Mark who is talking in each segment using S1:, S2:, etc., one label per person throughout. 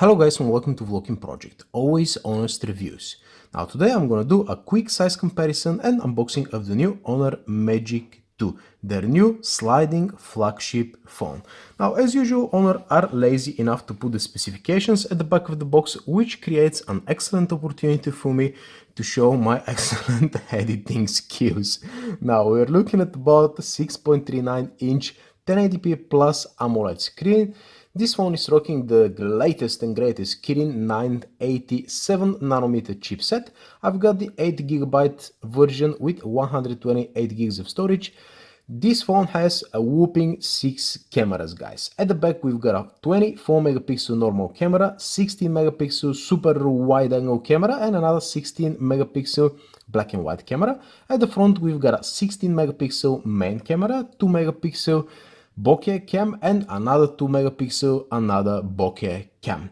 S1: Hello guys and welcome to VoloKin Project, always honest reviews. Now today I'm gonna do a quick size comparison and unboxing of the new Honor Magic 2, their new sliding flagship phone. Now as usual, Honor are lazy enough to put the specifications at the back of the box, which creates an excellent opportunity for me to show my excellent editing skills. Now we're looking at about 6.39 inch 1080p plus AMOLED screen. This phone is rocking the latest and greatest Kirin 987nm chipset. I've got the 8GB version with 128GB of storage. This phone has a whopping 6 cameras, guys. At the back we've got a 24MP normal camera, 16MP super wide angle camera and another 16MP black and white camera. At the front we've got a 16MP main camera, 2MP bokeh cam and another 2MP another bokeh cam.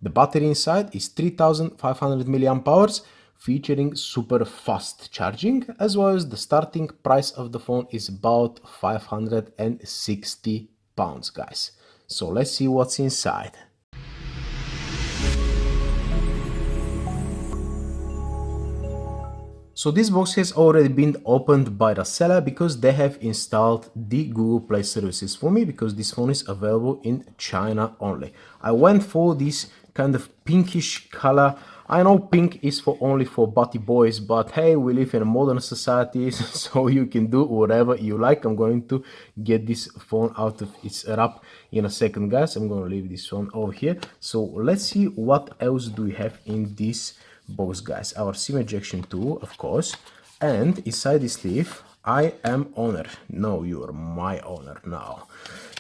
S1: The battery inside is 3500 mAh, featuring super fast charging, as well as the starting price of the phone is about £560, guys. So let's see what's inside. So this box has already been opened by the seller because they have installed the Google Play services for me, because this phone is available in China only. I went for this kind of pinkish color. I know pink is only for butty boys, but hey, we live in a modern society, so you can do whatever you like. I'm going to get this phone out of its wrap in a second, guys. I'm going to leave this one over here. So let's see what else do we have in this box, guys. Our SIM ejection tool, of course, and inside this sleeve I am Honor. No, you're my Honor now.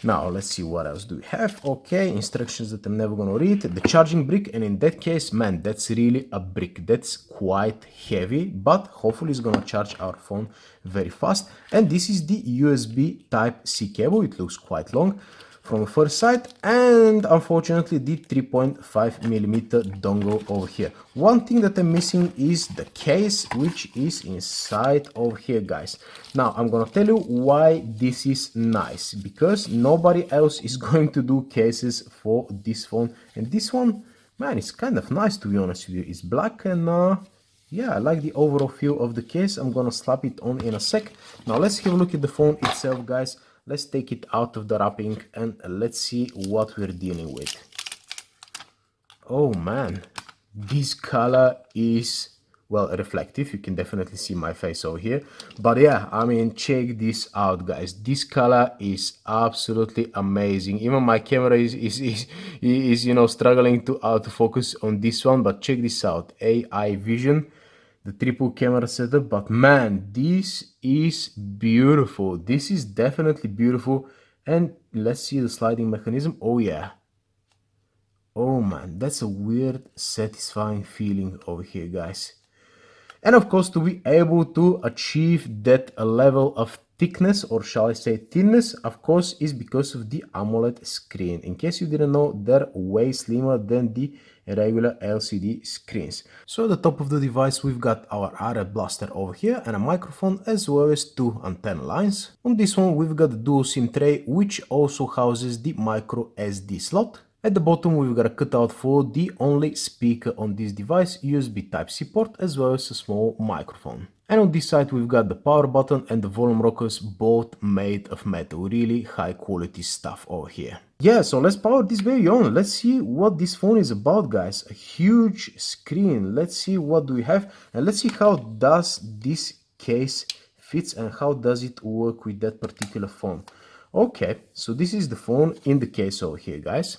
S1: Now let's see what else do we have. Okay, instructions that I'm never gonna read, the charging brick, and in that case, man, that's really a brick. That's quite heavy, but hopefully it's gonna charge our phone very fast. And this is the USB Type-C cable. It looks quite long from the first sight, and unfortunately the 3.5mm dongle over here. One thing that I'm missing is the case, which is inside over here, guys. Now I'm gonna tell you why this is nice, because nobody else is going to do cases for this phone, and this one, man, it's kind of nice, to be honest with you. It's black and yeah, I like the overall feel of the case. I'm gonna slap it on in a sec. Now let's have a look at the phone itself, guys. Let's take it out of the wrapping and let's see what we're dealing with. Oh man, this color is, well, reflective. You can definitely see my face over here. But yeah, I mean, check this out, guys. This color is absolutely amazing. Even my camera is you know, struggling to autofocus on this one. But check this out, AI vision, the triple camera setup. But man, this is beautiful. This is definitely beautiful. And let's see the sliding mechanism. Oh yeah, oh man, that's a weird satisfying feeling over here, guys. And of course, to be able to achieve that level of thickness, or shall I say thinness, of course, is because of the AMOLED screen. In case you didn't know, they're way slimmer than the regular LCD screens. So at the top of the device, we've got our RF blaster over here and a microphone, as well as two antenna lines. On this one, we've got the dual SIM tray, which also houses the micro SD slot. At the bottom, we've got a cutout for the only speaker on this device, USB Type-C port, as well as a small microphone. And on this side, we've got the power button and the volume rockers, both made of metal. Really high quality stuff over here. Yeah, so let's power this baby on. Let's see what this phone is about, guys. A huge screen. Let's see what do we have, and let's see how does this case fits and how does it work with that particular phone. Okay, so this is the phone in the case over here, guys.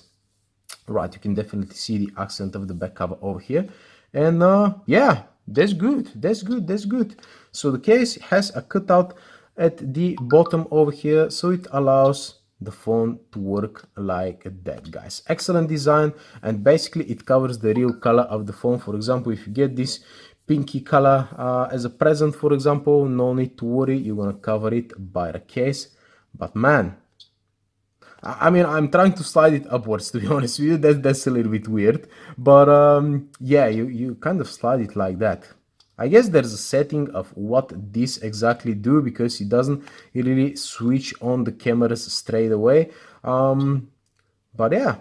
S1: Right, you can definitely see the accent of the back cover over here, and yeah, that's good, that's good, that's good. So the case has a cutout at the bottom over here, so it allows the phone to work like that, guys. Excellent design, and basically it covers the real color of the phone. For example, if you get this pinky color as a present, for example, no need to worry, you're gonna cover it by the case. But man, I mean, I'm trying to slide it upwards, to be honest with you. That's a little bit weird, but yeah, you kind of slide it like that. I guess there's a setting of what this exactly do, because it doesn't really switch on the cameras straight away. But yeah,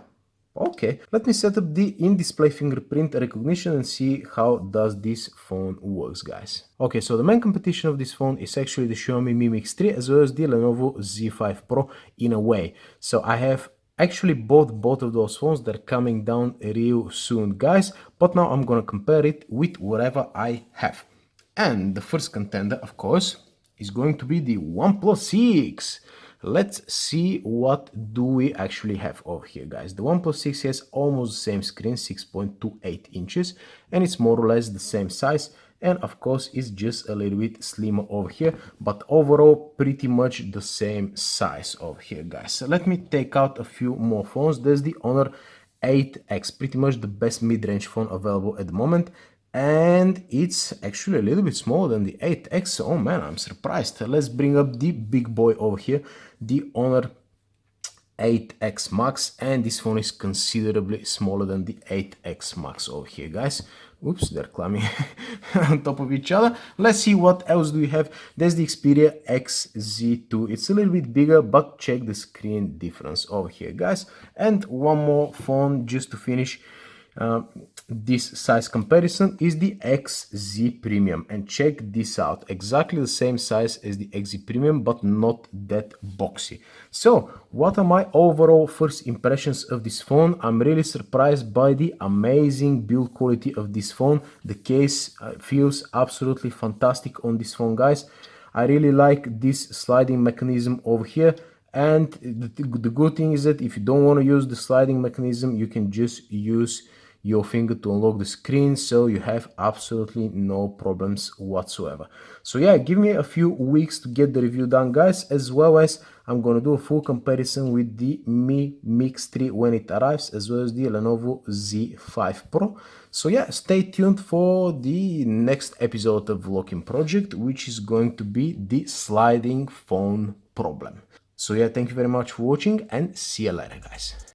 S1: Okay, let me set up the in-display fingerprint recognition and see how does this phone works, guys. Okay, so the main competition of this phone is actually the Xiaomi Mi Mix 3 as well as the Lenovo Z5 Pro in a way. So I have actually bought both of those phones. They're coming down real soon, guys, but now I'm gonna compare it with whatever I have. And the first contender, of course, is going to be the OnePlus 6. Let's see what do we actually have over here, guys. The OnePlus 6 has almost the same screen, 6.28 inches, and it's more or less the same size. And of course, it's just a little bit slimmer over here, but overall, pretty much the same size over here, guys. So let me take out a few more phones. There's the Honor 8X, pretty much the best mid-range phone available at the moment. And it's actually a little bit smaller than the 8X. Oh man, I'm surprised. Let's bring up the big boy over here, the Honor 8X Max, and this phone is considerably smaller than the 8X Max over here, guys. Oops, they're climbing on top of each other. Let's see what else do we have. There's the Xperia XZ2. It's a little bit bigger, but check the screen difference over here, guys. And one more phone just to finish this size comparison is the XZ Premium, and check this out, exactly the same size as the XZ Premium but not that boxy. So what are my overall first impressions of this phone? I'm really surprised by the amazing build quality of this phone. The case feels absolutely fantastic on this phone, guys. I really like this sliding mechanism over here. And the good thing is that if you don't want to use the sliding mechanism, you can just use your finger to unlock the screen, so you have absolutely no problems whatsoever. So yeah, give me a few weeks to get the review done, guys, as well as I'm gonna do a full comparison with the Mi Mix 3 when it arrives, as well as the Lenovo Z5 Pro. So yeah, stay tuned for the next episode of VoloKin Project, which is going to be the sliding phone problem. So yeah, thank you very much for watching and see you later, guys.